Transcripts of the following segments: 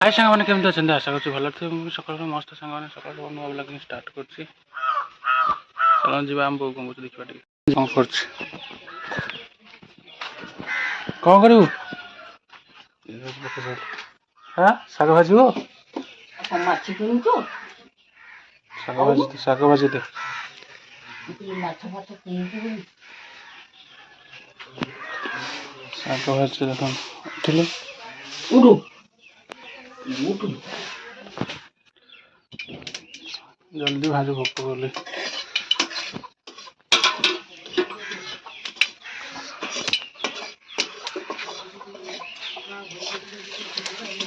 हाय साଙ୍ଗମାନେ କେମିତି ଅଛନ୍ତି ଆଶା କରୁଛି ଭଲ ଥିବେ ମୁଁ ସକାଳୁ ମସ୍ତ ସାଙ୍ଗମାନେ ସକାଳୁ ନୂଆ ବ୍ଲଗିଂ ଷ୍ଟାର୍ଟ କରୁଛି ଚାଲ ଯିବା ଆମ ବୋଉ କଣ କରୁଛି ଦେଖିବା ଟିକେ କଣ କରୁଛି କଣ କରିବୁ ହଁ ଶାଗ ଭାଜିବ ମାଛ କିଣୁଛୁ ଶାଗ ଭାଜି ଦେ ମାଛ ଫାଛ କିଣୁଛୁ ଶାଗ ଭାଜି ଦେଖନ୍ତୁ ଉଠିଲେ ଉଠୁ ଜଲ୍ଦି ଭାଜି ଭୋକ କଲି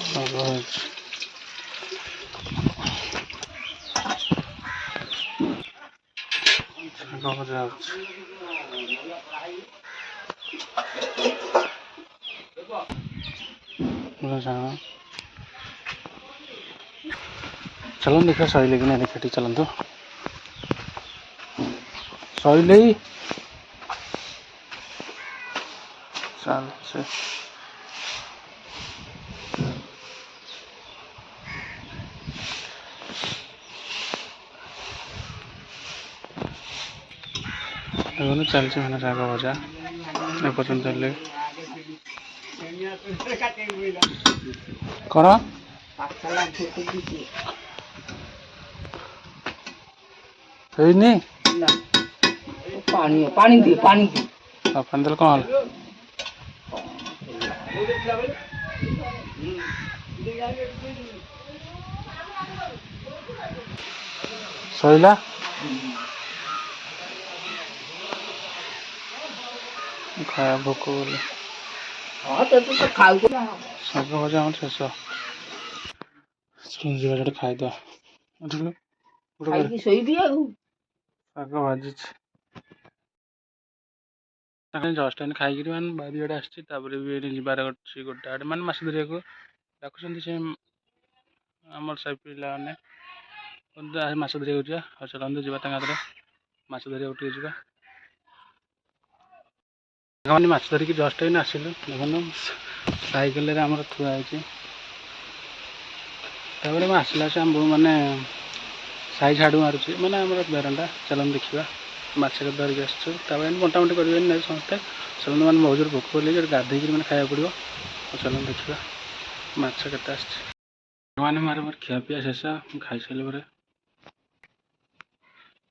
ଶାଗ ଭାଜି ଶାଗ ଭଜା ଅଛି चलो देखा सही लेकिन देखा ठीक चलते सही ले चल से चलছে মানে শাগ ভাজা এ পর্যন্ত হলে করা ହେଇନି ନା ପାଣି ପାଣି ଦିଏ ପାଣି ଦିଏ ଆଉ ପାଣି ଦେଲେ କ'ଣ ହେଲା ସଇଲା ଖାଇବା ଭୋକ କଲେ ହଁ ତ ତୁ ତ ଖାଉଛୁ ନା ଶାଗ ଭଜା ଆମର ଶେଷ ଯିବା ସେଠି ଖାଇଦେବା ବୁଝିଲୁ ଖାଇକି ଶୋଇବି ଆଉ ଶାଗ ଭାଜିଛି ଜଷ୍ଟ ଏଇନେ ଖାଇକିରି ମାନେ ବାରି ଆଡ଼େ ଆସିଛି ତାପରେ ବି ଏଇନେ ଯିବାର ଅଛି ଗୋଟେ ଆଡ଼େ ମାନେ ମାଛ ଧରିବାକୁ ଡାକୁଛନ୍ତି ସେ ଆମର ସାହି ପିଲାମାନେ ମାଛ ଧରିବାକୁ ଯିବା ଆଉ ଚାଲନ୍ତୁ ଯିବା ତାଙ୍କ ହାତରେ ମାଛ ଧରିବାକୁ ଟିକେ ଯିବା ସାଙ୍ଗମାନେ ମାଛ ଧରିକି ଜଷ୍ଟ ଏଇନେ ଆସିଲୁ ଦେଖନ୍ତୁ ସାଇକେଲରେ ଆମର ଥୁଆ ହେଇଛି ତାପରେ ମୁଁ ଆସିଲା ସେ ଆମ ବୋଉ ମାନେ ସାଇ ଝାଡ଼ୁ ମାରୁଛି ମାନେ ଆମର ବେରଣ୍ଡା ଚାଲନ୍ତୁ ଦେଖିବା ମାଛ ଧରିକି ଆସିଛୁ ତାପରେ ବଣ୍ଟାବଣ୍ଟି କରିବେନି ନାହିଁ ସମସ୍ତେ ଚାଲନ୍ତୁ ମାନେ ବହୁତ ଜୋର ଭୋକ କଲେ ଗାଧେଇକିରି ମାନେ ଖାଇବାକୁ ପଡ଼ିବ ଆଉ ଚାଲନ୍ତୁ ଦେଖିବା ମାଛ କେତେ ଆସିଛି ମାନେ ମୋର ଖିଆପିଆ ଶେଷ ମୁଁ ଖାଇସାରିଲା ପରେ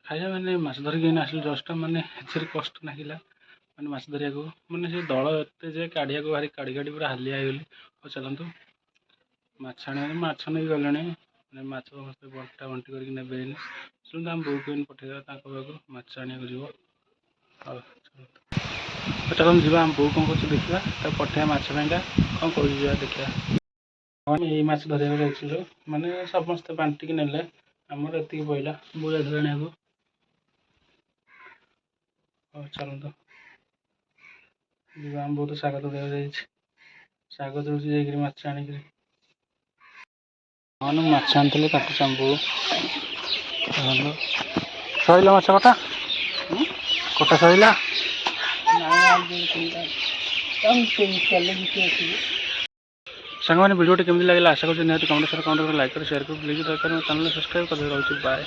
ଖାଇବା ମାନେ ମାଛ ଧରିକି ଏଇନେ ଆସିଲୁ ଜଷ୍ଟ ମାନେ ଏଥିରେ କଷ୍ଟ ଲାଗିଲା ମାନେ ମାଛ ଧରିବାକୁ ମାନେ ସେ ଦଳ ଏତେ ଯେ କାଢ଼ିବାକୁ ଭାରି କାଢ଼ି କାଢ଼ି ପୁରା ହାଲିଆ ହେଇଗଲି ଆଉ ଚାଲନ୍ତୁ ମାଛ ଆଣିବାକୁ ମାଛ ନେଇକି ଗଲେଣି ମାଛ ସମସ୍ତେ ବଣ୍ଟା ବଣ୍ଟି କରିକି ନେବେ ଏଇନେ ଶୁଣନ୍ତୁ ଆମ ବୋଉକୁ ଏଇନେ ପଠେଇବା ତାଙ୍କ ପାଖକୁ ମାଛ ଆଣିବାକୁ ଯିବ ହଉ ଚାଲନ୍ତୁ ଯିବା ଆମ ବୋଉ କ'ଣ କରୁଛୁ ଦେଖିବା ତାକୁ ପଠେଇବା ମାଛ ପାଇଁକା କ'ଣ କରୁଛୁ ଯିବା ଦେଖିବା ଆମେ ଏଇ ମାଛ ଧରିବାକୁ ଯାଇଥିଲୁ ମାନେ ସମସ୍ତେ ବାଣ୍ଟିକି ନେଲେ ଆମର ଏତିକି ପଇଲା ବୋଉ ଯାଇଥିଲା ଆଣିବାକୁ ହଉ ଚାଲନ୍ତୁ ଯିବା ଆମ ବୋଉ ତ ଶାଗ ତୋଳିବାକୁ ଯାଇଛି ଶାଗ ତୋଳୁଛି ଯାଇକିରି ମାଛ ଆଣିକିରି ହଁ ମୁଁ ମାଛ ଆଣିଥିଲି କାଟୁଛି ଆମ ବୋଉ ସଇଲା ମାଛ କଟା କଟା ସଇଲା ସାଙ୍ଗମାନେ ଭିଡ଼ିଓଟି କେମିତି ଲାଗିଲା ଆଶା କରୁଛି ନିହାତି କମେଣ୍ଟ ଲାଇକ୍ କରି ସେୟାର କରି ପ୍ଲିଜ୍ ଦରକାର ମୋ ଚ୍ୟାନେଲ୍ ସବସ୍କ୍ରାଇବ୍ କରି ରହୁଛି ବାଏ।